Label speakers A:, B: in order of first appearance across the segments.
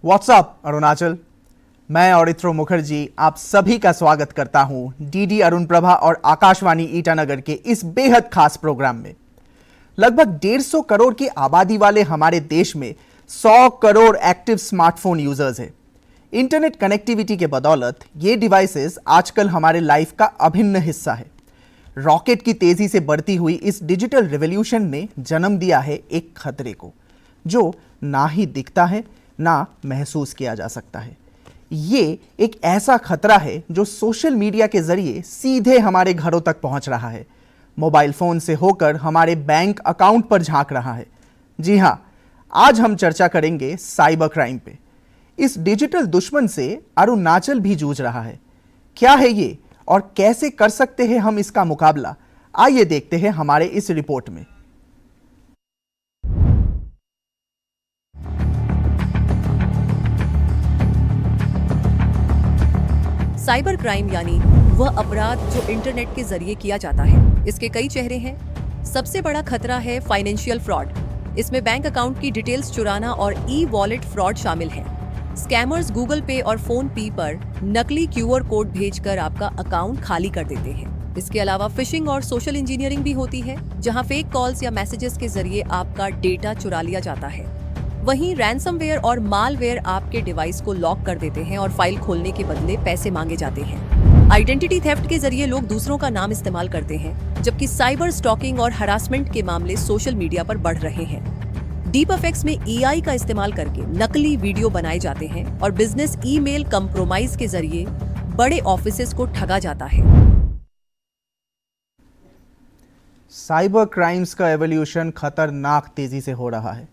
A: WhatsApp Arunachal, मैं औरित्रो मुखर्जी आप सभी का स्वागत करता हूं डीडी अरुण प्रभा और आकाशवाणी ईटानगर के इस बेहद खास प्रोग्राम में। लगभग 150 करोड़ की आबादी वाले हमारे देश में 100 करोड़ एक्टिव स्मार्टफोन यूजर्स हैं। इंटरनेट कनेक्टिविटी के बदौलत ये डिवाइसेस आजकल हमारे लाइफ का अभिन्न हिस्सा है। रॉकेट की तेजी से बढ़ती हुई इस डिजिटल रिवॉल्यूशन ने जन्म दिया है एक खतरे को, जो ना ही दिखता है ना महसूस किया जा सकता है। ये एक ऐसा खतरा है जो सोशल मीडिया के जरिए सीधे हमारे घरों तक पहुंच रहा है, मोबाइल फोन से होकर हमारे बैंक अकाउंट पर झांक रहा है। जी हां, आज हम चर्चा करेंगे साइबर क्राइम पे। इस डिजिटल दुश्मन से अरुणाचल भी जूझ रहा है। क्या है ये और कैसे कर सकते हैं हम इसका मुकाबला, आइए देखते हैं हमारे इस रिपोर्ट में।
B: साइबर क्राइम यानी वह अपराध जो इंटरनेट के जरिए किया जाता है। इसके कई चेहरे हैं। सबसे बड़ा खतरा है फाइनेंशियल फ्रॉड। इसमें बैंक अकाउंट की डिटेल्स चुराना और ई वॉलेट फ्रॉड शामिल है। स्कैमर्स गूगल पे और फोन पे पर नकली क्यूआर कोड भेजकर आपका अकाउंट खाली कर देते हैं। इसके अलावा फिशिंग और सोशल इंजीनियरिंग भी होती है, जहां फेक कॉल्स या मैसेजेस के जरिए आपका डेटा चुरा लिया जाता है। वहीं रैनसमवेयर और मालवेयर आपके डिवाइस को लॉक कर देते हैं और फाइल खोलने के बदले पैसे मांगे जाते हैं। आइडेंटिटी थेफ्ट के जरिए लोग दूसरों का नाम इस्तेमाल करते हैं, जबकि साइबर स्टॉकिंग और हरासमेंट के मामले सोशल मीडिया पर बढ़ रहे हैं। डीप इफेक्ट्स में एआई का इस्तेमाल करके नकली वीडियो बनाए जाते हैं और बिजनेस ईमेल कंप्रोमाइज के जरिए बड़े ऑफिसेस को ठगा जाता है।
A: साइबर क्राइम्स का एवोल्यूशन खतरनाक तेजी से हो रहा है।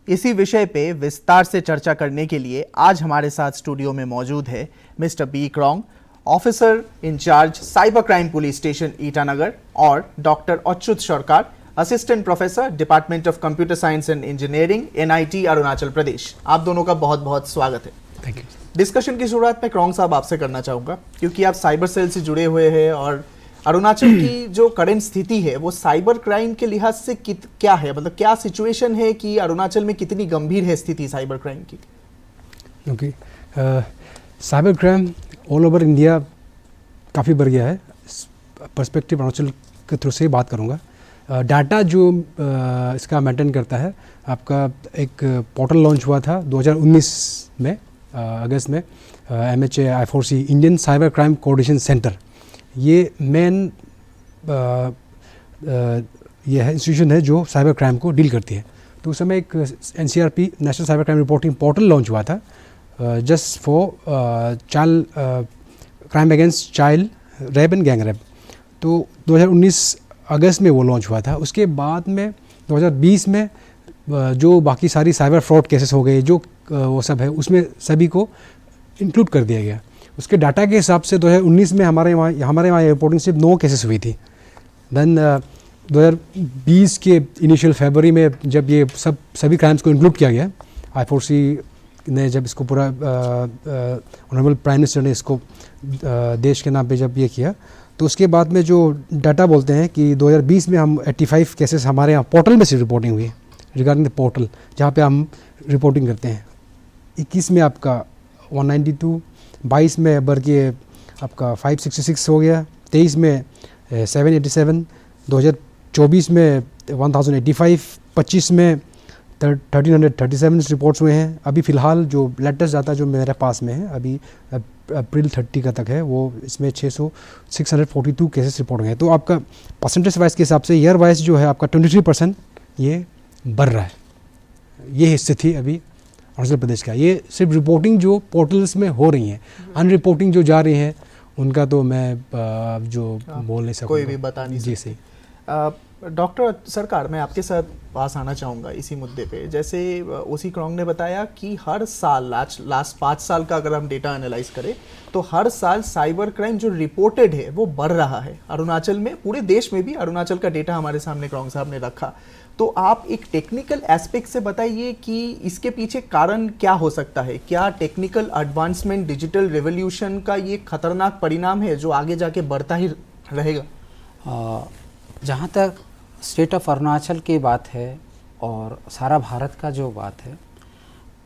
A: इसी विषय पे विस्तार से चर्चा करने के लिए आज हमारे साथ स्टूडियो में मौजूद है mister B Krong, officer incharge cyber crime police station Itanagar, और doctor Achyut Sarkar, assistant professor department of computer science and engineering NIT Arunachal Pradesh. आप दोनों का बहुत बहुत स्वागत है।
C: Thank you.
A: डिस्कशन की शुरुआत मैं क्रॉन्ग साहब आपसे करना चाहूँगा, क्योंकि आप साइबर सेल से जुड़े हुए हैं और अरुणाचल की जो करंट स्थिति है वो साइबर क्राइम के लिहाज से क्या है, मतलब क्या सिचुएशन है कि अरुणाचल में कितनी गंभीर है स्थिति साइबर क्राइम की?
C: Okay, cyber crime all over India काफ़ी बढ़ गया है। पर्सपेक्टिव अरुणाचल के थ्रू से बात करूँगा। डाटा जो इसका मेंटेन करता है, आपका एक पोर्टल लॉन्च हुआ था 2019 में अगस्त में, MHA I4C Indian cyber crime coordination centre. ये मेन ये है इंस्टीट्यूशन है जो साइबर क्राइम को डील करती है। तो उस समय एक NCRP national cyber crime reporting portal launch हुआ था just for child crime against child rape and gang rape. तो 2019 अगस्त में वो लॉन्च हुआ था। उसके बाद में 2020 में जो बाकी सारी साइबर फ्रॉड केसेस हो गए, जो वो सब है, उसमें सभी को इंक्लूड कर दिया गया। उसके डाटा के हिसाब से 2019 में हमारे वहाँ रिपोर्टिंग सिर्फ 9 केसेस हुई थी। देन 2020 के इनिशियल फरवरी में जब ये सभी क्राइम्स को इंक्लूड किया गया, I4C ने जब इसको पूरा ऑनरेबल प्राइम मिनिस्टर ने इसको देश के नाम पे जब ये किया, तो उसके बाद में जो डाटा बोलते हैं कि 2020 में हम 85 केसेस हमारे यहाँ पोर्टल में से रिपोर्टिंग हुई है, रिगार्डिंग द पोर्टल जहाँ पे हम रिपोर्टिंग करते हैं। 21 में आपका 192, 22 में बढ़ के आपका 566 हो गया, 23 में 787, 2024 में 1085, 25 में 1337 रिपोर्ट्स हुए हैं। अभी फ़िलहाल जो लेटेस्ट डाटा जो मेरे पास में है, अभी अप्रैल 30 का तक है, वो इसमें 642 केसेस रिपोर्ट हुए हैं। तो आपका परसेंटेज वाइज के हिसाब से ईयर वाइज जो है आपका 23% ये बढ़ रहा है। ये स्थिति अभी अरुणाचल प्रदेश का। ये सिर्फ रिपोर्टिंग जो पोर्टल्स में हो रही हैं, अनरिपोर्टिंग जो जा रही हैं उनका तो मैं जो बोल नहीं सकूँगा,
A: कोई भी बता नहीं
C: जी
A: सकते।
C: सही।
A: डॉक्टर सरकार, मैं आपके साथ पास आना चाहूँगा इसी मुद्दे पे। जैसे ओसी क्रॉन्ग ने बताया कि हर साल लास्ट 5 साल का अगर हम डेटा एनालाइज करें तो हर साल साइबर क्राइम जो रिपोर्टेड है वो बढ़ रहा है अरुणाचल में, पूरे देश में भी। अरुणाचल का डेटा हमारे सामने क्रॉन्ग साहब ने रखा। तो आप एक टेक्निकल एस्पेक्ट से बताइए कि इसके पीछे कारण क्या हो सकता है? क्या टेक्निकल एडवांसमेंट, डिजिटल रेवोल्यूशन का ये खतरनाक परिणाम है जो आगे जाके बढ़ता ही रहेगा?
D: जहाँ तक स्टेट ऑफ अरुणाचल की बात है और सारा भारत का जो बात है,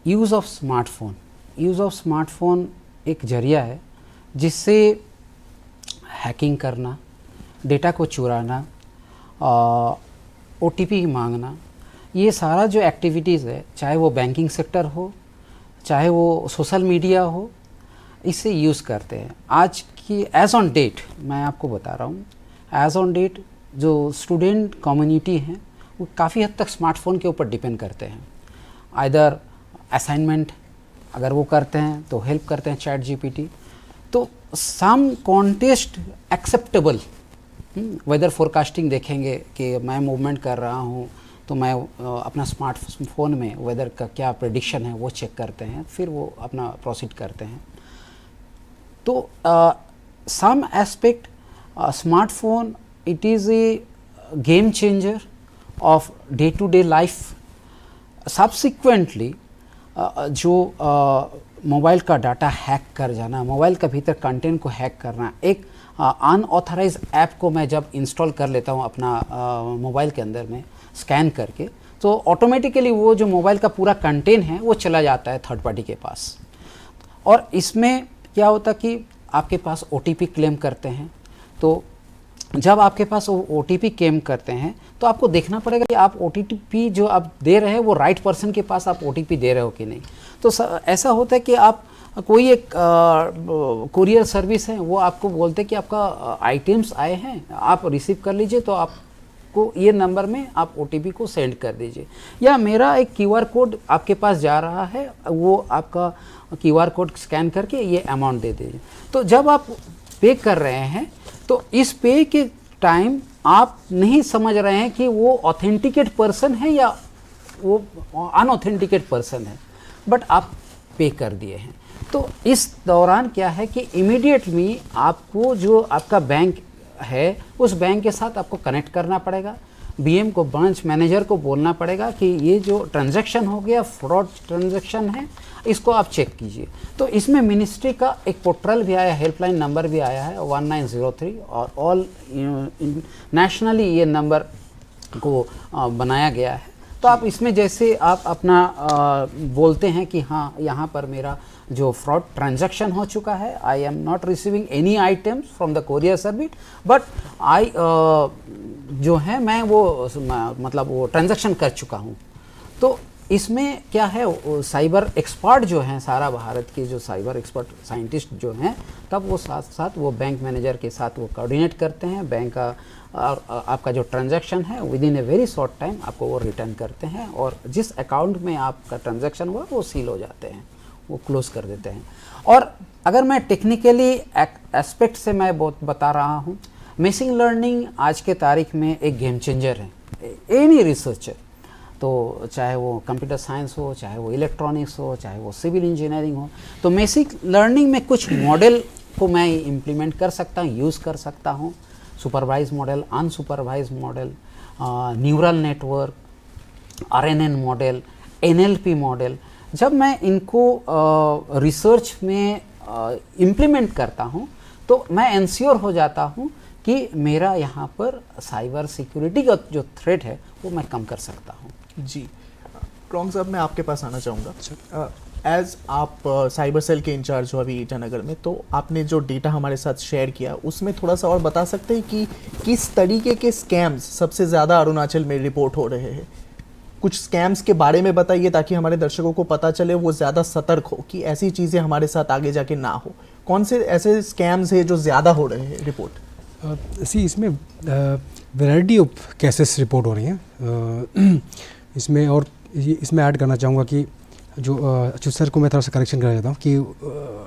D: यूज़ ऑफ स्मार्टफोन एक जरिया है जिससे हैकिंग करना, डेटा को चुराना, OTP मांगना, ये सारा जो एक्टिविटीज़ है, चाहे वो बैंकिंग सेक्टर हो, चाहे वो सोशल मीडिया हो, इससे यूज़ करते हैं। आज की एज़ ऑन डेट मैं आपको बता रहा हूँ, एज़ ऑन डेट जो स्टूडेंट कम्युनिटी हैं वो काफ़ी हद तक स्मार्टफोन के ऊपर डिपेंड करते हैं। आइदर असाइनमेंट अगर वो करते हैं तो हेल्प करते हैं चैट GPT, तो सम कॉन्टेस्ट एक्सेप्टेबल, वेदर फोरकास्टिंग देखेंगे कि मैं मूवमेंट कर रहा हूँ तो मैं अपना स्मार्टफोन में वेदर का क्या प्रेडिक्शन है वो चेक करते हैं, फिर वो अपना प्रोसीड करते हैं। तो some aspect smartphone it is a game changer of day to day life. Subsequently जो मोबाइल का डाटा हैक कर जाना, मोबाइल का भीतर कंटेंट को हैक करना, एक अनऑथराइज ऐप को मैं जब इंस्टॉल कर लेता हूँ अपना मोबाइल के अंदर में स्कैन करके, तो ऑटोमेटिकली वो जो मोबाइल का पूरा कंटेंट है वो चला जाता है थर्ड पार्टी के पास। और इसमें क्या होता कि आपके पास OTP क्लेम करते हैं, तो जब आपके पास OTP क्लेम करते हैं तो आपको देखना पड़ेगा कि आप OTP जो आप दे रहे हैं वो राइट पर्सन के पास आप OTP दे रहे हो कि नहीं। तो ऐसा होता है कि आप कोई एक कुरियर सर्विस है, वो आपको बोलते हैं कि आपका आइटम्स आए हैं, आप रिसीव कर लीजिए, तो आपको ये नंबर में आप OTP को सेंड कर दीजिए, या मेरा एक QR कोड आपके पास जा रहा है, वो आपका QR कोड स्कैन करके ये अमाउंट दे दीजिए। तो जब आप पे कर रहे हैं तो इस पे के टाइम आप नहीं समझ रहे हैं कि वो ऑथेंटिकेट पर्सन है या वो अनऑथेंटिकेट पर्सन है, बट आप पे कर दिए हैं। तो इस दौरान क्या है कि इमीडिएटली आपको जो आपका बैंक है उस बैंक के साथ आपको कनेक्ट करना पड़ेगा, BM को, ब्रांच मैनेजर को बोलना पड़ेगा कि ये जो ट्रांजैक्शन हो गया फ्रॉड ट्रांजैक्शन है, इसको आप चेक कीजिए। तो इसमें मिनिस्ट्री का एक पोर्टल भी आया, हेल्पलाइन नंबर भी आया है 1903, और ऑल नेशनली ये नंबर को बनाया गया है। तो आप इसमें जैसे आप अपना बोलते हैं कि हाँ यहाँ पर मेरा जो फ्रॉड ट्रांजैक्शन हो चुका है, I am not receiving any items from the courier service, but I जो है मैं वो मतलब वो ट्रांजैक्शन कर चुका हूँ। तो इसमें क्या है, साइबर एक्सपर्ट जो हैं, सारा भारत के जो साइबर एक्सपर्ट साइंटिस्ट जो हैं, तब वो साथ साथ वो बैंक मैनेजर के साथ वो कोऑर्डिनेट करते हैं, बैंक का और आपका जो ट्रांजैक्शन है with in a very short time आपको वो रिटर्न करते हैं, और जिस अकाउंट में आपका ट्रांजैक्शन हुआ वो सील हो जाते हैं, वो क्लोज कर देते हैं। और अगर मैं टेक्निकली एस्पेक्ट से मैं बता रहा हूँ, मशीन लर्निंग आज के तारीख में एक गेम चेंजर है। एनी रिसर्चर, तो चाहे वो कंप्यूटर साइंस हो, चाहे वो इलेक्ट्रॉनिक्स हो, चाहे वो सिविल इंजीनियरिंग हो, तो मशीन लर्निंग में कुछ मॉडल को मैं इम्प्लीमेंट कर सकता हूँ, यूज़ कर सकता हूँ। Supervise model, unsupervise model, neural network, RNN model, NLP model, जब मैं इनको रिसर्च में इम्प्लीमेंट करता हूँ तो मैं इंश्योर हो जाता हूँ कि मेरा यहाँ पर साइबर सिक्योरिटी का जो थ्रेट है वो मैं कम कर सकता हूँ।
A: जी रॉन्ग साहब, मैं आपके पास आना चाहूँगा। एज आप साइबर सेल के इंचार्ज हो अभी ईटानगर में, तो आपने जो डेटा हमारे साथ शेयर किया उसमें थोड़ा सा और बता सकते हैं कि किस तरीके के स्कैम्स सबसे ज़्यादा अरुणाचल में रिपोर्ट हो रहे हैं? कुछ स्कैम्स के बारे में बताइए ताकि हमारे दर्शकों को पता चले, वो ज़्यादा सतर्क हो कि ऐसी चीज़ें हमारे साथ आगे जाके ना हो। कौन से ऐसे स्कैम्स हैं जो ज़्यादा हो रहे हैं रिपोर्ट?
C: इसमें वैरायटी ऑफ केसेस रिपोर्ट हो रही हैं इसमें, और इसमें ऐड करना चाहूँगा कि जो अच्युत सर को मैं थोड़ा सा करेक्शन करना चाहता हूँ कि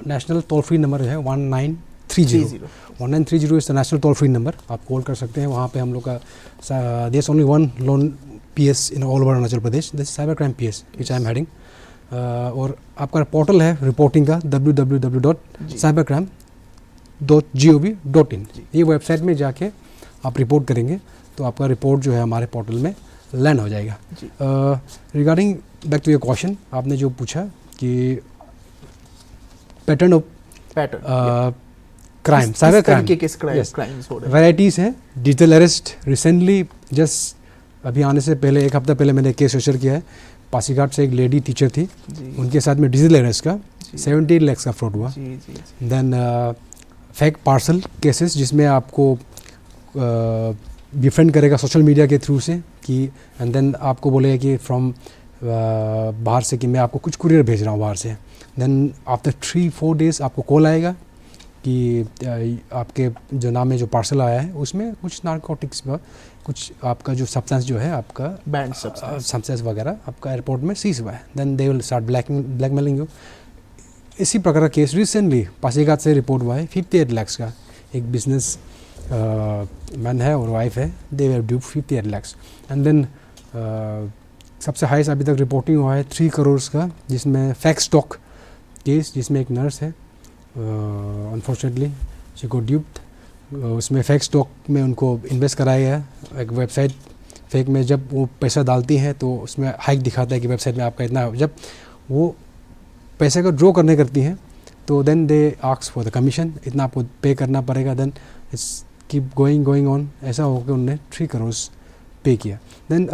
C: नेशनल टोल फ्री नंबर है 1930 is the national toll free number. आप कॉल कर सकते हैं, वहाँ पे हम लोग का there is only one lone PS in all over Arunachal Pradesh, this cyber crime PS which I am heading. और आपका पोर्टल है रिपोर्टिंग का www.cybercrime.gov.in। ये वेबसाइट में जाके आप रिपोर्ट करेंगे तो आपका रिपोर्ट जो है हमारे पोर्टल में लैंड हो जाएगा। Regarding back to your question, आपने जो पूछा कि pattern of crime, cyber crime varieties हैं। डिजिटल अरेस्ट, रिसेंटली जस्ट अभी आने से पहले एक हफ्ता पहले मैंने केस रजिस्टर किया है पासीघाट से एक लेडी टीचर थी,
A: जी
C: उनके साथ में डिजिटल अरेस्ट का
A: जी
C: 17 लाख का फ्रॉड हुआ।
A: जी जी जी
C: देन फेक पार्सल केसेस जिसमें आपको डिफेंड करेगा सोशल मीडिया के थ्रू से कि एंड देन आपको बोलेगा कि फ्रॉम बाहर से कि मैं आपको कुछ कुरियर भेज रहा हूँ बाहर से। देन आफ्टर 3-4 डेज़ आपको कॉल आएगा कि आपके जो नाम में जो पार्सल आया है उसमें कुछ नारकोटिक्स कुछ आपका जो सब्सटेंस जो है आपका
A: बैंड
C: सब्सटेंस वगैरह आपका एयरपोर्ट में सीज हुआ है। Then they will start blackmailing you. इसी प्रकार का केस रिसेंटली पासीघाट से रिपोर्ट हुआ है 58 लाख का। एक बिजनेस मैन है और वाइफ है, they were due 58 lakh. And then सबसे हाईएस्ट अभी तक रिपोर्टिंग हुआ है 3 करोड़ का, जिसमें फैक स्टॉक केस जिसमें एक नर्स है अनफॉर्चुनेटली शी गॉट ड्यूप्ड। उसमें फेक स्टॉक में उनको इन्वेस्ट कराया गया एक वेबसाइट फेक में। जब वो पैसा डालती हैं तो उसमें हाइक दिखाता है कि वेबसाइट में आपका इतना, जब वो पैसे को ड्रॉ करने करती हैं तो then they ask for the commission, इतना आपको पे करना पड़ेगा। Then it's keep going on, ऐसा होकर उन्होंने 3 करोड़ पे किया। देन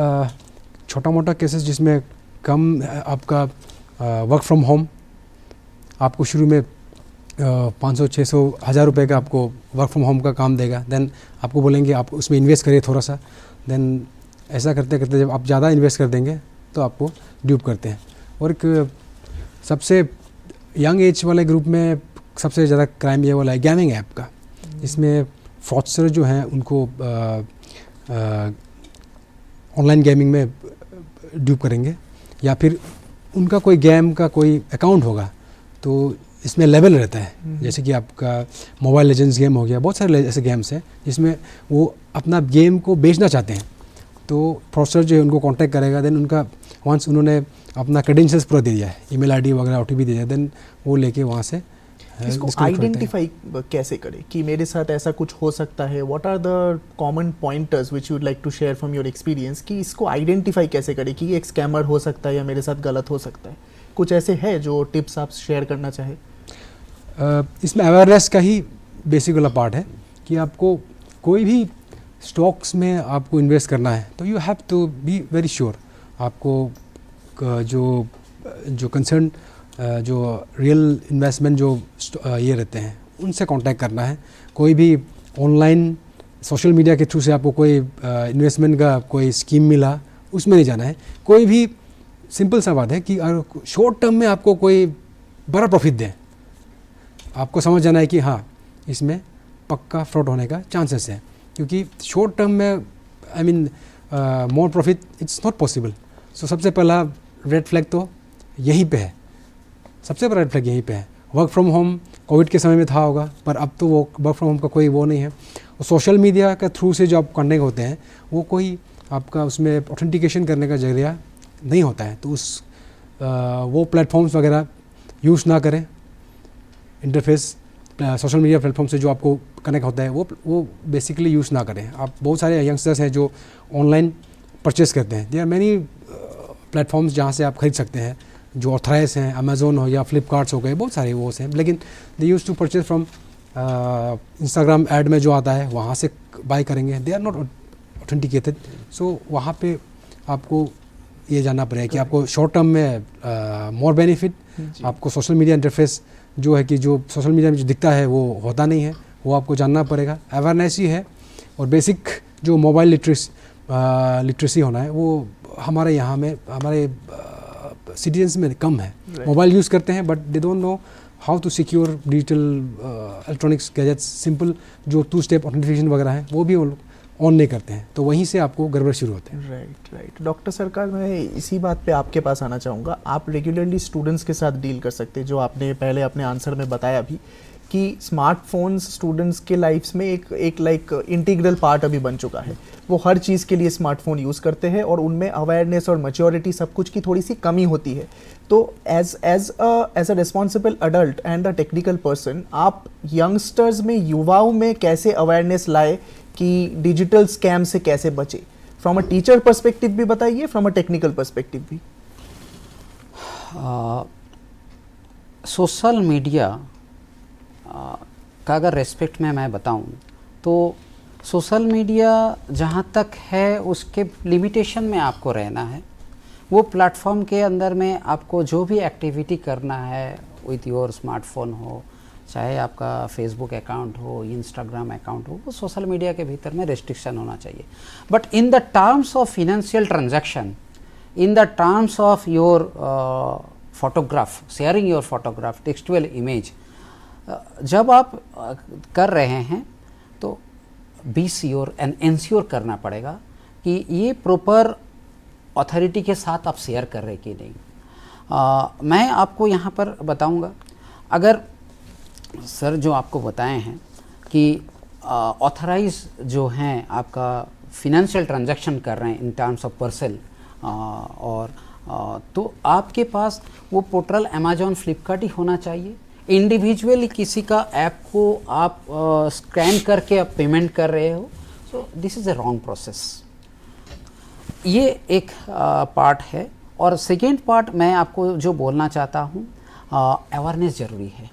C: छोटा मोटा केसेस जिसमें कम आपका वर्क फ्रॉम होम, आपको शुरू में 500, 600, 1000 रुपये का आपको वर्क फ्रॉम होम का काम देगा। देन आपको बोलेंगे आप उसमें इन्वेस्ट करिए थोड़ा सा। देन ऐसा करते करते जब आप ज़्यादा इन्वेस्ट कर देंगे तो आपको ड्यूप करते हैं। और एक सबसे यंग एज वाले ग्रुप में सबसे ज़्यादा क्राइम ये वाला है गेमिंग ऐप का, जिसमें फ्रॉडस्टर जो हैं उनको ऑनलाइन गेमिंग में ड्यूप करेंगे, या फिर उनका कोई गेम का कोई अकाउंट होगा तो इसमें लेवल रहता है। जैसे कि आपका मोबाइल लेजेंड्स गेम हो गया, बहुत सारे ऐसे गेम्स हैं जिसमें वो अपना गेम को बेचना चाहते हैं। तो फ्रॉडस्टर जो है उनको कांटेक्ट करेगा। देन उनका वंस उन्होंने अपना क्रेडेंशियल्स पूरा दे दिया है, ईमेल आईडी वगैरह ओटीपी दे दिया, देन वो लेके वहाँ से
A: इसको आइडेंटिफाई कैसे करें कि मेरे साथ ऐसा कुछ हो सकता है? What are the common pointers which you would like to share from your experience कि इसको आइडेंटिफाई कैसे करें कि ये एक स्कैमर हो सकता है या मेरे साथ गलत हो सकता है? कुछ ऐसे है जो टिप्स आप शेयर करना चाहें?
C: इसमें अवेयरनेस का ही बेसिक वाला पार्ट है कि आपको कोई भी स्टॉक्स में आपको इन्वेस्ट करना है तो you have to be very sure. आपको जो कंसर्न जो रियल इन्वेस्टमेंट जो ये रहते हैं उनसे कांटेक्ट करना है। कोई भी ऑनलाइन सोशल मीडिया के थ्रू से आपको कोई इन्वेस्टमेंट का कोई स्कीम मिला उसमें नहीं जाना है। कोई भी सिंपल सा बात है कि शॉर्ट टर्म में आपको कोई बड़ा प्रॉफिट दे, आपको समझ जाना है कि हाँ इसमें पक्का फ्रॉड होने का चांसेस है, क्योंकि शॉर्ट टर्म में I mean more profit it's not possible. So सबसे पहला रेड फ्लैग तो यहीं पे है, सबसे बड़ा रेड फ्लैग यहीं पे है। वर्क फ्रॉम होम कोविड के समय में था होगा, पर अब तो वो वर्क फ्रॉम होम का कोई वो नहीं है। और सोशल मीडिया के थ्रू से जो आप कनेक्ट होते हैं वो कोई आपका उसमें ऑथेंटिकेशन करने का जरिया नहीं होता है, तो वो प्लेटफॉर्म्स वगैरह यूज़ ना करें। इंटरफेस सोशल मीडिया प्लेटफॉर्म से जो आपको कनेक्ट होता है वो बेसिकली यूज़ ना करें। आप बहुत सारे यंगस्टर्स हैं जो ऑनलाइन परचेस करते हैं, देयर आर मैनी प्लेटफॉर्म्स जहाँ से आप खरीद सकते हैं जो ऑथराइज हैं, अमेज़ोन हो या फ्लिपकार्ट्स हो गए, बहुत सारे वो हैं। लेकिन they use to purchase from Instagram ad में जो आता है वहाँ से बाय करेंगे, they are not authenticated. So वहाँ पे आपको ये जानना पड़ेगा कि आपको शॉर्ट टर्म में मोर बेनिफिट, आपको सोशल मीडिया इंटरफेस जो है कि जो सोशल मीडिया में जो दिखता है वो होता नहीं है, वो आपको जानना पड़ेगा। अवेयरनेस ही है और बेसिक जो मोबाइल लिटरेसी होना है वो हमारे यहाँ में हमारे सिटीजन्स में कम है। मोबाइल यूज़ करते हैं but they don't know how to secure digital electronics gadgets. Simple जो 2 स्टेप ऑथेंटिकेशन वगैरह है वो भी ऑन नहीं करते हैं, तो वहीं से आपको गड़बड़ शुरू होते हैं।
A: राइट। डॉक्टर सरकार, मैं इसी बात पे आपके पास आना चाहूँगा। आप रेगुलरली स्टूडेंट्स के साथ डील कर सकते हैं, जो आपने पहले अपने आंसर में बताया भी कि स्मार्टफोन्स स्टूडेंट्स के लाइफ्स में एक लाइक इंटीग्रल पार्ट अभी बन चुका है। वो हर चीज़ के लिए स्मार्टफोन यूज़ करते हैं और उनमें अवेयरनेस और मैच्योरिटी सब कुछ की थोड़ी सी कमी होती है। तो as a responsible adult and a technical person, आप यंगस्टर्स में, युवाओं में कैसे अवेयरनेस लाए कि डिजिटल स्कैम से कैसे बचे? फ्रॉम अ टीचर पर्सपेक्टिव भी बताइए, फ्रॉम अ टेक्निकल पर्सपेक्टिव भी।
D: सोशल मीडिया का अगर रेस्पेक्ट में मैं बताऊं तो सोशल मीडिया जहां तक है उसके लिमिटेशन में आपको रहना है। वो प्लेटफॉर्म के अंदर में आपको जो भी एक्टिविटी करना है विथ योर स्मार्टफोन हो, चाहे आपका फेसबुक अकाउंट हो, इंस्टाग्राम अकाउंट हो, वो सोशल मीडिया के भीतर में रिस्ट्रिक्शन होना चाहिए। But in the terms of financial transaction, in the terms of your photograph, sharing your photograph, textual image, जब आप कर रहे हैं तो बी श्योर एंड इंश्योर करना पड़ेगा कि ये प्रॉपर अथॉरिटी के साथ आप शेयर कर रहे कि नहीं। मैं आपको यहाँ पर बताऊँगा, अगर सर जो आपको बताए हैं कि ऑथराइज जो हैं आपका फिनेंशियल ट्रांजैक्शन कर रहे हैं इन टर्म्स ऑफ पर्सन, और तो आपके पास वो पोर्टल अमेजॉन, फ्लिपकार्ट ही होना चाहिए। इंडिविजुअली किसी का ऐप को आप स्कैन करके आप पेमेंट कर रहे हो, so this is a wrong process. ये एक पार्ट है। और सेकेंड पार्ट मैं आपको जो बोलना चाहता हूँ, अवेयरनेस ज़रूरी है।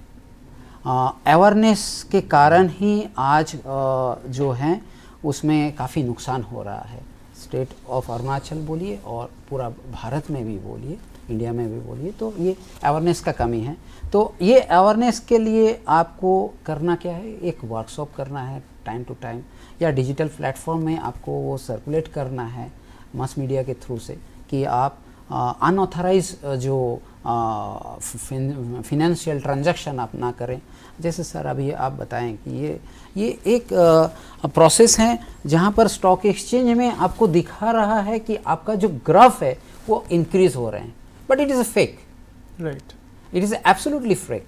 D: अवेयरनेस के कारण ही आज जो है उसमें काफ़ी नुकसान हो रहा है। स्टेट ऑफ अरुणाचल बोलिए और पूरा भारत में भी बोलिए, इंडिया में भी बोलिए, तो ये अवेयरनेस का कमी है। तो ये अवेयरनेस के लिए आपको करना क्या है, एक वर्कशॉप करना है टाइम टू टाइम, या डिजिटल प्लेटफॉर्म में आपको वो सर्कुलेट करना है मास मीडिया के थ्रू से कि आप अनऑथराइज जो फिनेंशियल ट्रांजैक्शन आप ना करें। जैसे सर अभी आप बताएं कि ये एक प्रोसेस है जहां पर स्टॉक एक्सचेंज में आपको दिखा रहा है कि आपका जो ग्राफ है वो इंक्रीज हो रहे हैं, but it is a fake,
A: right,
D: it is absolutely fake.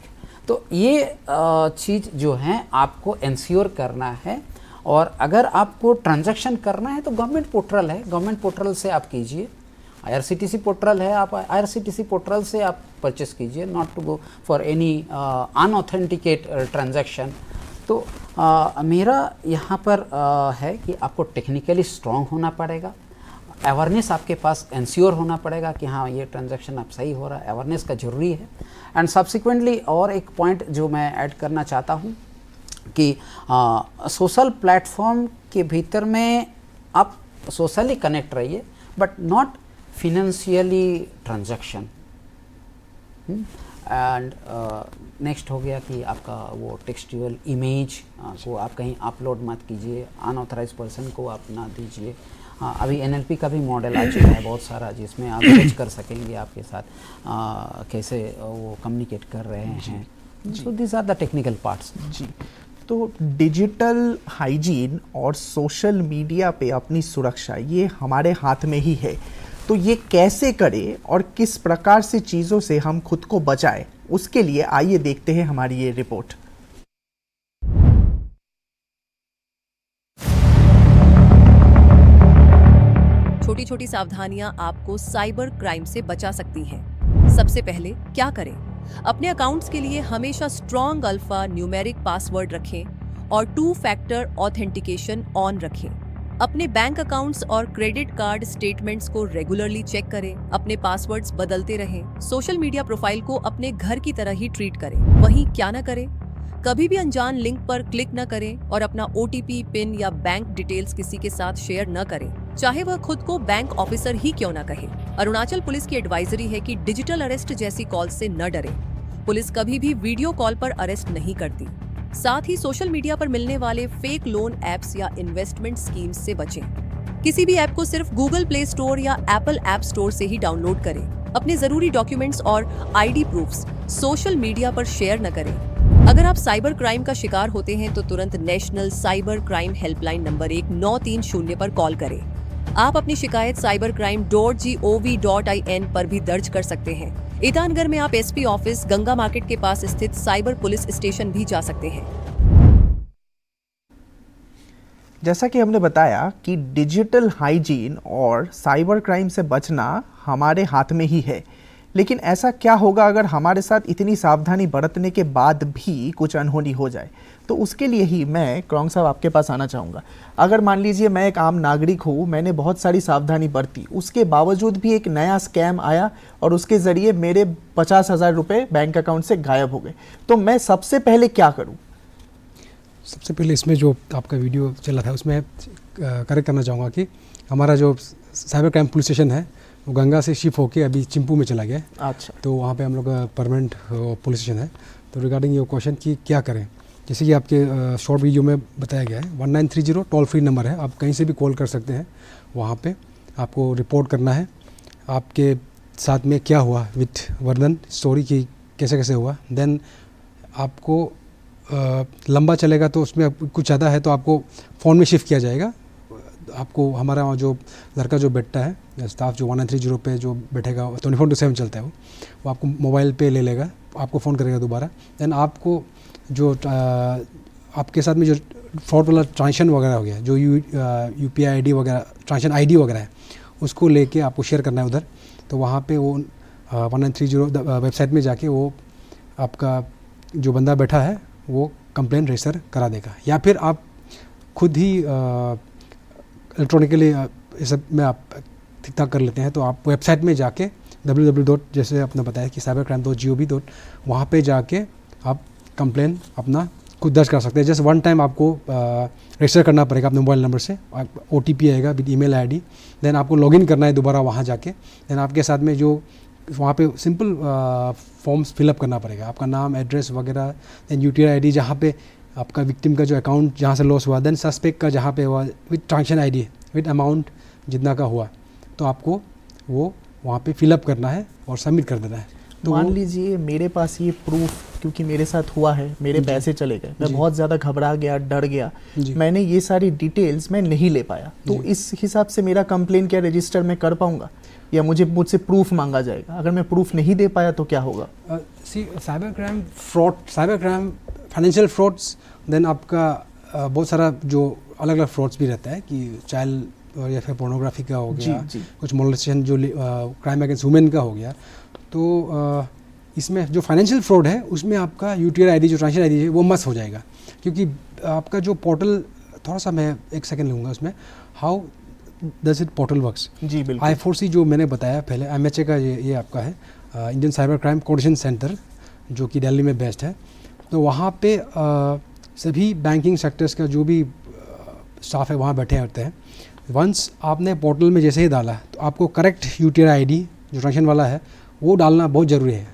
D: तो ये चीज़ जो है आपको इंश्योर करना है। और अगर आपको ट्रांजैक्शन करना है तो गवर्नमेंट पोर्टल है, गवर्नमेंट पोर्टल से आप कीजिए। IRCTC पोर्टल है, आप IRCTC पोर्टल से आप परचेस कीजिए, not to go for any unauthenticate transaction. तो मेरा यहाँ पर है कि आपको टेक्निकली स्ट्रॉन्ग होना पड़ेगा, अवेयरनेस आपके पास इंश्योर होना पड़ेगा कि हाँ ये ट्रांजैक्शन आप सही हो रहा है, अवेयरनेस का ज़रूरी है। एंड सब्सिक्वेंटली और एक पॉइंट जो मैं ऐड करना चाहता हूँ कि सोशल प्लेटफॉर्म के भीतर में आप सोशली कनेक्ट रहिए, but not financially transaction. And next हो गया कि आपका वो टेक्सचुअल इमेज को आप कहीं अपलोड मत कीजिए, अनऑथराइज पर्सन को आप ना दीजिए। अभी NLP का भी मॉडल आ चुका है बहुत सारा, जिसमें आप जज कर सकेंगे आपके साथ कैसे वो कम्युनिकेट कर रहे हैं। So this are the technical parts.
A: जी, तो डिजिटल हाइजीन और सोशल मीडिया पे अपनी सुरक्षा ये हमारे हाथ में ही है। तो ये कैसे करें और किस प्रकार से चीज़ों से हम खुद को बचाएं, उसके लिए आइए देखते हैं हमारी ये रिपोर्ट।
B: छोटी छोटी सावधानियां आपको साइबर क्राइम से बचा सकती हैं। सबसे पहले क्या करें? अपने अकाउंट्स के लिए हमेशा स्ट्रॉन्ग अल्फा न्यूमेरिक पासवर्ड रखें और 2 फैक्टर ऑथेंटिकेशन ऑन रखें। अपने बैंक अकाउंट्स और क्रेडिट कार्ड स्टेटमेंट्स को रेगुलरली चेक करें। अपने पासवर्ड्स बदलते रहें। सोशल मीडिया प्रोफाइल को अपने घर की तरह ही ट्रीट करें। वहीं क्या न करें, कभी भी अनजान लिंक पर क्लिक न करें और अपना OTP, पिन या बैंक डिटेल्स किसी के साथ शेयर न करें, चाहे वह खुद को बैंक ऑफिसर ही क्यों न कहे। अरुणाचल पुलिस की एडवाइजरी है कि डिजिटल अरेस्ट जैसी कॉल से न डरें। पुलिस कभी भी वीडियो कॉल पर अरेस्ट नहीं करती। साथ ही सोशल मीडिया पर मिलने वाले फेक लोन ऐप्स या इन्वेस्टमेंट स्कीम्स से बचें। किसी भी ऐप को सिर्फ गूगल प्ले स्टोर या एप्पल ऐप स्टोर से ही डाउनलोड करें। अपने जरूरी डॉक्यूमेंट्स और ID प्रूफ्स सोशल मीडिया पर शेयर न करें। अगर आप साइबर क्राइम का शिकार होते हैं तो तुरंत national cyber crime helpline number 1930 पर कॉल करें। आप अपनी शिकायत cybercrime.gov.in पर भी दर्ज कर सकते हैं। ईटानगर में आप SP ऑफिस, गंगा मार्केट के पास स्थित साइबर पुलिस स्टेशन भी जा सकते हैं।
A: जैसा कि हमने बताया कि डिजिटल हाइजीन और साइबर क्राइम से बचना हमारे हाथ में ही है, लेकिन ऐसा क्या होगा अगर हमारे साथ इतनी सावधानी बरतने के बाद भी कुछ अनहोनी हो जाए? तो उसके लिए ही मैं क्रॉन्ग साहब आपके पास आना चाहूँगा। अगर मान लीजिए मैं एक आम नागरिक हूँ, मैंने बहुत सारी सावधानी बरती, उसके बावजूद भी एक नया स्कैम आया और उसके ज़रिए मेरे 50,000 रुपये बैंक अकाउंट से गायब हो गए, तो मैं सबसे पहले क्या करूँ?
C: सबसे पहले इसमें जो आपका वीडियो चला था उसमें करेक्ट करना चाहूँगा कि हमारा जो साइबर क्राइम पुलिस स्टेशन है वो गंगा से शिफ्ट होके अभी चिंपू में चला गया है।
A: अच्छा,
C: तो वहाँ पे हम लोग का परमानेंट पुलिस स्टेशन है। तो रिगार्डिंग ये क्वेश्चन कि क्या करें, जैसे कि आपके शॉर्ट वीडियो में बताया गया है 1930 टोल फ्री नंबर है, आप कहीं से भी कॉल कर सकते हैं। वहाँ पे आपको रिपोर्ट करना है आपके साथ में क्या हुआ विथ वर्णन स्टोरी की कैसे कैसे हुआ। देन आपको लंबा चलेगा तो उसमें कुछ ज़्यादा है तो आपको फ़ोन में शिफ्ट किया जाएगा। आपको हमारा वहाँ जो लड़का जो बैठता है स्टाफ जो 1930 पे जो बैठेगा 24/7 चलता है वो आपको मोबाइल पे ले लेगा, आपको फ़ोन करेगा दोबारा। देन आपको जो आपके साथ में जो फ्रॉड वाला ट्रांजेक्शन वगैरह हो गया, जो UPI ID वगैरह ट्रांजेक्शन ID वगैरह है, उसको लेके आपको शेयर करना है उधर। तो वहाँ पे वो 1930 वेबसाइट में जाके वो आपका जो बंदा बैठा है वो कंप्लेंट रजिस्टर करा देगा, या फिर आप खुद ही इलेक्ट्रॉनिकली ये सब में आप ठीक ठाक कर लेते हैं। तो आप वेबसाइट में जाके www. जैसे आपने बताया कि cybercrime.gov. वहाँ पे जाके आप कंप्लेन अपना खुद दर्ज कर सकते हैं। जस्ट वन टाइम आपको रजिस्टर करना पड़ेगा अपने मोबाइल नंबर से, OTP आएगा विद email ID। देन आपको लॉगिन करना है दोबारा वहाँ जाके। देन आपके साथ में जो वहाँ पे सिंपल फॉर्म्स फिलअप करना पड़ेगा, आपका नाम, एड्रेस वगैरह, देन UTI ID जहाँ पे आपका विक्टिम का जो अकाउंट जहाँ से लॉस हुआ, देन सस्पेक्ट का जहाँ पे हुआ with transaction ID with amount जितना का हुआ, तो आपको वो वहाँ पे फिलअप करना है और सबमिट कर देना है। तो
A: मान लीजिए मेरे पास ये प्रूफ, क्योंकि मेरे साथ हुआ है, मेरे पैसे चले गए, मैं बहुत ज़्यादा घबरा गया, डर गया, मैंने ये सारी डिटेल्स मैं नहीं ले पाया, तो इस हिसाब से मेरा कंप्लेन क्या रजिस्टर में कर पाऊंगा या मुझसे प्रूफ मांगा जाएगा? अगर मैं प्रूफ नहीं दे पाया तो क्या होगा?
C: Cyber crime fraud, cyber crime financial frauds, then आपका बहुत सारा जो अलग अलग फ्रॉड्स भी रहता है कि चाइल्ड या फिर पोर्नोग्राफी का हो गया, कुछ मोलेस्टेशन जो क्राइम अगेंस्ट वुमेन का हो गया। तो इसमें जो फाइनेंशियल फ्रॉड है उसमें आपका UTI ID जो ट्रांजेक्शन ID है वो मस्ट हो जाएगा, क्योंकि आपका जो पोर्टल, थोड़ा सा मैं एक सेकंड लूँगा उसमें, how does it portal works.
A: जी बिल्कुल।
C: I4C जो मैंने बताया पहले, MHA का ये आपका है, Indian cyber crime coordination centre, जो कि दिल्ली में बेस्ड है। तो वहाँ पे सभी बैंकिंग सेक्टर्स का जो भी स्टाफ है वहाँ बैठे होते हैं। वंस आपने पोर्टल में जैसे ही डाला तो आपको करेक्ट UTI ID जो ट्रांजेक्शन वाला है वो डालना बहुत ज़रूरी है।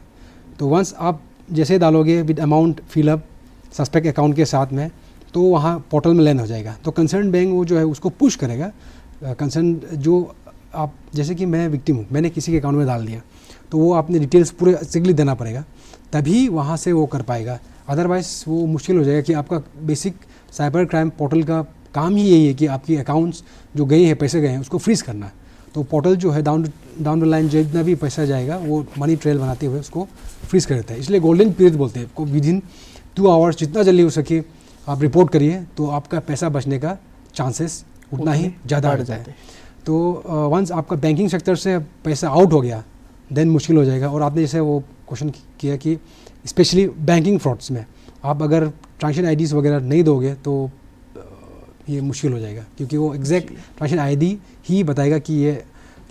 C: तो वंस आप जैसे डालोगे with amount fill up suspect account के साथ में, तो वहाँ पोर्टल में लैंड हो जाएगा। तो कंसर्न बैंक वो जो है उसको पुश करेगा। कंसर्न जो आप, जैसे कि मैं विक्टिम हूँ, मैंने किसी के अकाउंट में डाल दिया, तो वो आपने डिटेल्स पूरे एग्जैक्टली देना पड़ेगा, तभी वहाँ से वो कर पाएगा। अदरवाइज़ वो मुश्किल हो जाएगा कि आपका बेसिक साइबर क्राइम पोर्टल का काम ही यही है कि आपकी अकाउंट्स जो गए हैं, पैसे गए हैं, उसको फ्रीज़ करना। तो पोर्टल जो है डाउन द लाइन जितना भी पैसा जाएगा वो मनी ट्रेल बनाते हुए उसको फ्रीज़ कर देता है। इसलिए गोल्डन पीरियड बोलते हैं, विद इन 2 आवर्स जितना जल्दी हो सके आप रिपोर्ट करिए, तो आपका पैसा बचने का चांसेस उतना ही ज़्यादा बढ़ जाते हैं। तो वंस आपका बैंकिंग सेक्टर से पैसा आउट हो गया, देन मुश्किल हो जाएगा। और आपने जैसे वो क्वेश्चन किया कि स्पेशली बैंकिंग फ्रॉड्स में आप अगर ट्रांजेक्शन IDs वगैरह नहीं दोगे तो ये मुश्किल हो जाएगा, क्योंकि वो एग्जैक्ट ट्रांजेक्शन ID ही बताएगा कि ये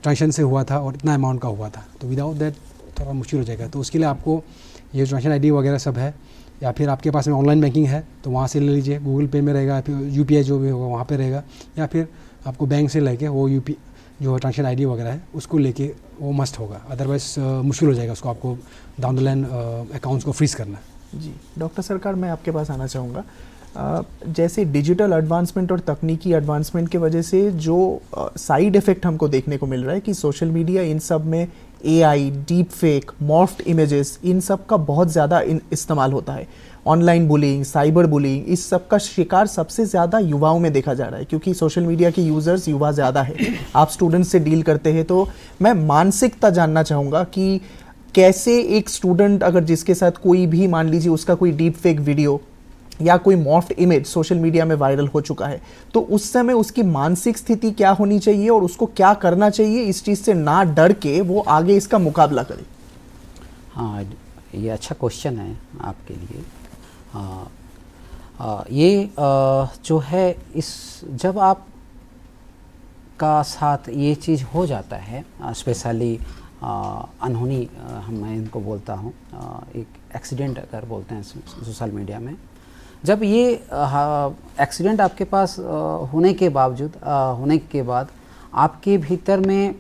C: ट्रांजेक्शन से हुआ था और इतना अमाउंट का हुआ था। तो विदाउट दैट थोड़ा मुश्किल हो जाएगा। तो उसके लिए आपको ये ट्रांजेक्शन ID वगैरह सब है, या फिर आपके पास में ऑनलाइन बैंकिंग है तो वहाँ से ले लीजिए, गूगल पे में रहेगा, फिर UPI जो भी होगा वहाँ पे रहेगा, या फिर आपको बैंक से लेके वो जो ट्रांजेक्शन ID वगैरह है उसको लेके वो मस्ट होगा। अदरवाइज मुश्किल हो जाएगा उसको, आपको डाउन द लाइन अकाउंट्स को फ्रीज़ करना।
A: जी डॉक्टर सरकार, मैं आपके पास आना चाहूँगा। जैसे डिजिटल एडवांसमेंट और तकनीकी एडवांसमेंट की वजह से जो साइड इफ़ेक्ट हमको देखने को मिल रहा है कि सोशल मीडिया इन सब में AI, deep fake, morphed images, इन सब का बहुत ज़्यादा इस्तेमाल होता है। ऑनलाइन बुलिंग, साइबर बुलिंग, इस सब का शिकार सबसे ज़्यादा युवाओं में देखा जा रहा है, क्योंकि सोशल मीडिया के यूज़र्स युवा ज़्यादा है। आप स्टूडेंट्स से डील करते हैं, तो मैं मानसिकता जानना चाहूँगा कि कैसे एक स्टूडेंट अगर जिसके साथ कोई भी, मान लीजिए उसका कोई डीप फेक वीडियो या कोई मॉर्फ्ड इमेज सोशल मीडिया में वायरल हो चुका है, तो उस समय उसकी मानसिक स्थिति क्या होनी चाहिए और उसको क्या करना चाहिए इस चीज़ से ना डर के वो आगे इसका मुकाबला करे?
D: हाँ, ये अच्छा क्वेश्चन है आपके लिए। ये जो है, इस जब आप का साथ ये चीज़ हो जाता है, स्पेशली अनहोनी, मैं इनको बोलता हूँ, एक एक्सीडेंट अगर बोलते हैं सोशल मीडिया में, जब ये एक्सीडेंट आपके पास होने के बाद आपके भीतर में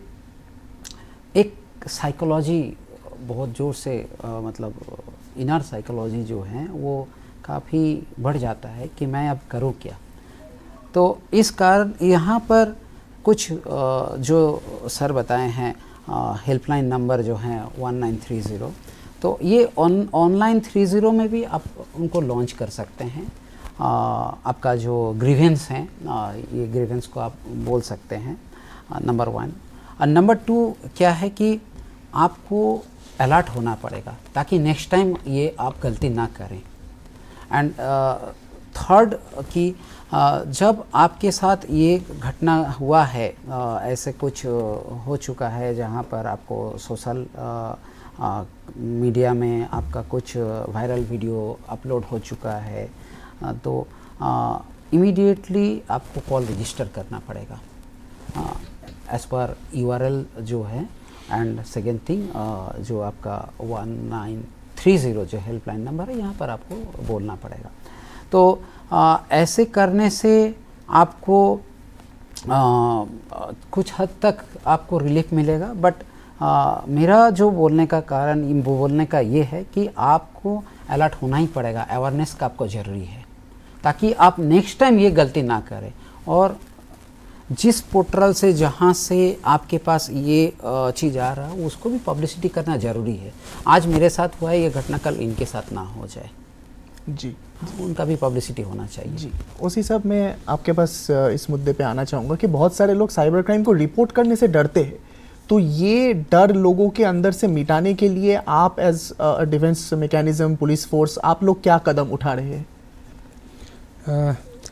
D: एक साइकोलॉजी बहुत ज़ोर से मतलब इनर साइकोलॉजी जो है वो काफ़ी बढ़ जाता है कि मैं अब करूँ क्या। तो इस कारण यहाँ पर कुछ जो सर बताए हैं हेल्पलाइन नंबर जो हैं 1930, तो ये ऑनलाइन 30 में भी आप उनको लॉन्च कर सकते हैं। आपका जो ग्रीवेंस हैं ये ग्रीवेंस को आप बोल सकते हैं, नंबर 1। और नंबर 2 क्या है कि आपको अलर्ट होना पड़ेगा ताकि नेक्स्ट टाइम ये आप गलती ना करें। एंड थर्ड कि जब आपके साथ ये घटना हुआ है, ऐसे कुछ हो चुका है जहाँ पर आपको सोशल मीडिया में आपका कुछ वायरल वीडियो अपलोड हो चुका है, तो इमीडिएटली आपको कॉल रजिस्टर करना पड़ेगा एज़ पर URL जो है। एंड सेकेंड थिंग जो आपका 1930 जो हेल्पलाइन नंबर है यहाँ पर आपको बोलना पड़ेगा। तो ऐसे करने से आपको कुछ हद तक आपको रिलीफ मिलेगा। बट मेरा जो बोलने का कारण बोलने का ये है कि आपको अलर्ट होना ही पड़ेगा, अवेयरनेस का आपको ज़रूरी है ताकि आप नेक्स्ट टाइम ये गलती ना करें। और जिस पोर्टल से जहाँ से आपके पास ये चीज़ आ रहा है उसको भी पब्लिसिटी करना ज़रूरी है। आज मेरे साथ हुआ है ये घटना, कल इनके साथ ना हो जाए।
A: जी,
D: उनका भी पब्लिसिटी होना चाहिए।
A: जी, उसी सब मैं आपके पास इस मुद्दे पे आना चाहूँगा कि बहुत सारे लोग साइबर क्राइम को रिपोर्ट करने से डरते हैं, तो ये डर लोगों के अंदर से मिटाने के लिए आप as defence mechanism, police force, आप लोग क्या कदम उठा रहे हैं?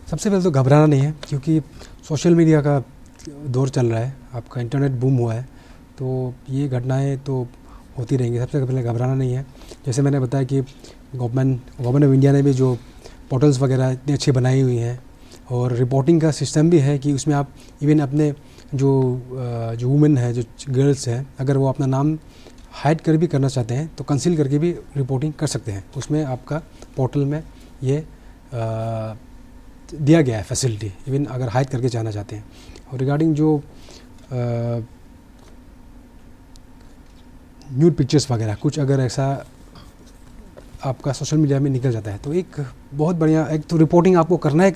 C: सबसे पहले तो घबराना नहीं है, क्योंकि सोशल मीडिया का दौर चल रहा है, आपका इंटरनेट बूम हुआ है, तो ये घटनाएं तो होती रहेंगी। सबसे पहले घबराना नहीं है। जैसे मैंने बताया कि गवर्नमेंट ऑफ इंडिया ने भी जो पोर्टल्स वगैरह इतनी अच्छी बनाई हुई हैं और रिपोर्टिंग का सिस्टम भी है कि उसमें आप इवन अपने जो वुमेन है, जो गर्ल्स हैं, अगर वो अपना नाम हाइड कर भी करना चाहते हैं तो कंसील करके भी रिपोर्टिंग कर सकते हैं। उसमें आपका पोर्टल में ये दिया गया है फैसिलिटी, इवन अगर हाइड करके जाना चाहते हैं। और रिगार्डिंग जो न्यूड पिक्चर्स वगैरह कुछ अगर ऐसा आपका सोशल मीडिया में निकल जाता है तो एक बहुत बढ़िया, एक तो रिपोर्टिंग आपको करना है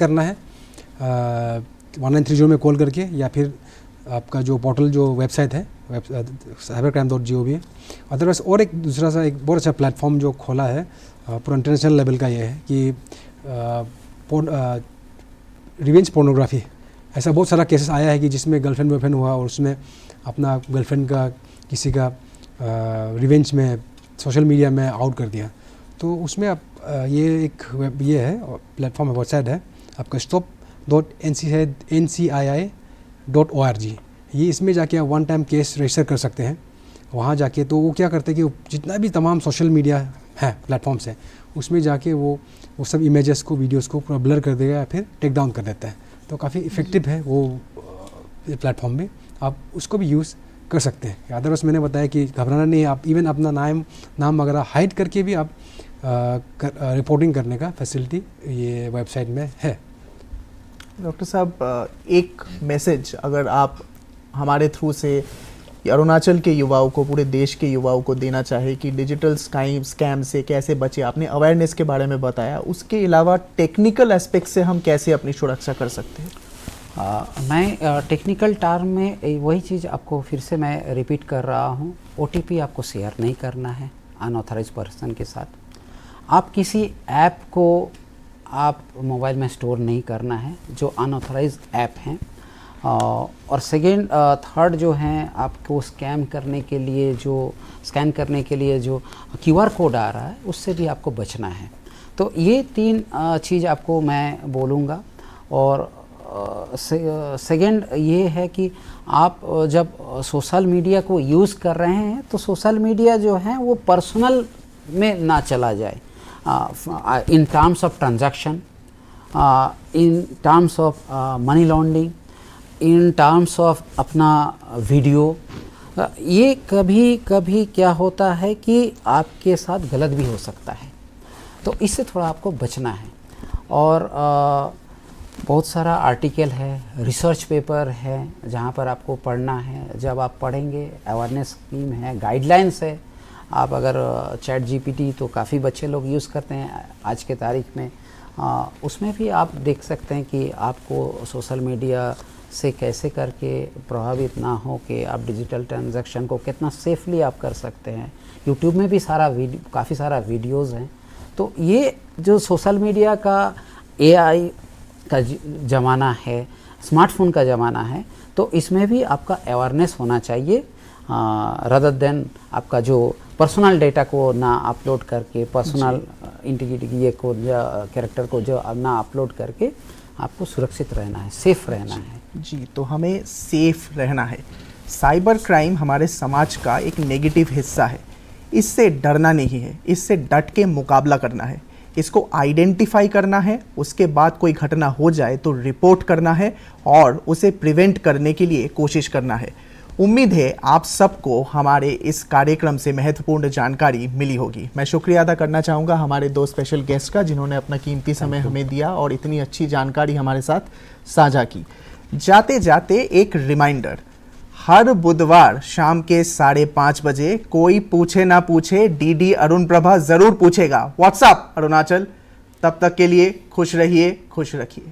C: 1930 में कॉल करके, या फिर आपका जो पोर्टल जो वेबसाइट है cybercrime.gov है। अदरवाइज और एक दूसरा सा एक बहुत अच्छा प्लेटफॉर्म जो खोला है पूरा इंटरनेशनल लेवल का, ये है कि रिवेंज पोर्नोग्राफी। ऐसा बहुत सारा केसेस आया है कि जिसमें गर्लफ्रेंड बॉयफ्रेंड हुआ और उसमें अपना गर्लफ्रेंड का किसी का रिवेंज में सोशल मीडिया में आउट कर दिया। तो उसमें आप ये एक ये है प्लेटफॉर्म है, वेबसाइट है आपका stop.ncii.org। ये इसमें जाके आप 1 टाइम केस रजिस्टर कर सकते हैं वहाँ जाके। तो वो क्या करते हैं कि जितना भी तमाम सोशल मीडिया है प्लेटफॉर्म्स हैं उसमें जाके वो सब इमेजेस को, वीडियोस को पूरा ब्लर कर देगा या फिर टेक डाउन कर देता है। तो काफ़ी इफ़ेक्टिव है वो प्लेटफॉर्म में, आप उसको भी यूज़ कर सकते हैं। अदरवाइज मैंने बताया कि घबराना नहीं है, आप इवन अपना नाम वगैरह हाइड करके भी आप रिपोर्टिंग करने का फैसिलिटी ये वेबसाइट में है।
A: डॉक्टर साहब, एक मैसेज अगर आप हमारे थ्रू से अरुणाचल के युवाओं को, पूरे देश के युवाओं को देना चाहे कि डिजिटल स्कैम से कैसे बचे, आपने अवेयरनेस के बारे में बताया, उसके अलावा टेक्निकल एस्पेक्ट से हम कैसे अपनी सुरक्षा कर सकते हैं?
D: मैं टेक्निकल टर्म में वही चीज़ आपको फिर से मैं रिपीट कर रहा हूँ, OTP आपको शेयर नहीं करना है अनऑथराइज पर्सन के साथ। आप किसी ऐप को आप मोबाइल में स्टोर नहीं करना है जो अनऑथराइज ऐप हैं। और सेकेंड थर्ड जो हैं आपको स्कैन करने के लिए जो QR कोड आ रहा है उससे भी आपको बचना है। तो ये 3 चीज़ आपको मैं बोलूँगा। और सेकेंड ये है कि आप जब सोशल मीडिया को यूज़ कर रहे हैं तो सोशल मीडिया जो है वो पर्सनल में ना चला जाए, in terms of transaction, in terms of money laundering, in terms of अपना वीडियो। ये कभी कभी क्या होता है कि आपके साथ गलत भी हो सकता है, तो इससे थोड़ा आपको बचना है। और बहुत सारा आर्टिकल है, रिसर्च पेपर है जहाँ पर आपको पढ़ना है। जब आप पढ़ेंगे, अवेयरनेस स्कीम है, गाइडलाइंस है। आप अगर चैट जीपीटी तो काफ़ी बच्चे लोग यूज़ करते हैं आज के तारीख में, उसमें भी आप देख सकते हैं कि आपको सोशल मीडिया से कैसे करके प्रभावित ना हो कि आप डिजिटल ट्रांजैक्शन को कितना सेफली आप कर सकते हैं। यूट्यूब में भी काफ़ी सारा वीडियोज़ हैं। तो ये जो सोशल मीडिया का एआई का ज़माना है, स्मार्टफोन का ज़माना है, तो इसमें भी आपका अवेयरनेस होना चाहिए रदर देन आपका जो पर्सनल डेटा को ना अपलोड करके, पर्सनल इंटीग्रिटी ये को कैरेक्टर को जो ना अपलोड करके आपको सुरक्षित रहना है, सेफ रहना है।
A: जी, तो हमें सेफ रहना है। साइबर क्राइम हमारे समाज का एक नेगेटिव हिस्सा है, इससे डरना नहीं है, इससे डट के मुकाबला करना है, इसको आइडेंटिफाई करना है। उसके बाद कोई घटना हो जाए तो रिपोर्ट करना है और उसे प्रिवेंट करने के लिए कोशिश करना है। उम्मीद है आप सबको हमारे इस कार्यक्रम से महत्वपूर्ण जानकारी मिली होगी। मैं शुक्रिया अदा करना चाहूँगा हमारे 2 स्पेशल गेस्ट का जिन्होंने अपना कीमती समय हमें दिया और इतनी अच्छी जानकारी हमारे साथ साझा की। जाते जाते एक रिमाइंडर, हर बुधवार शाम के 5:30 बजे कोई पूछे ना पूछे डीडी अरुण प्रभा जरूर पूछेगा, व्हाट्सएप अरुणाचल। तब तक के लिए खुश रहिए, खुश रखिए।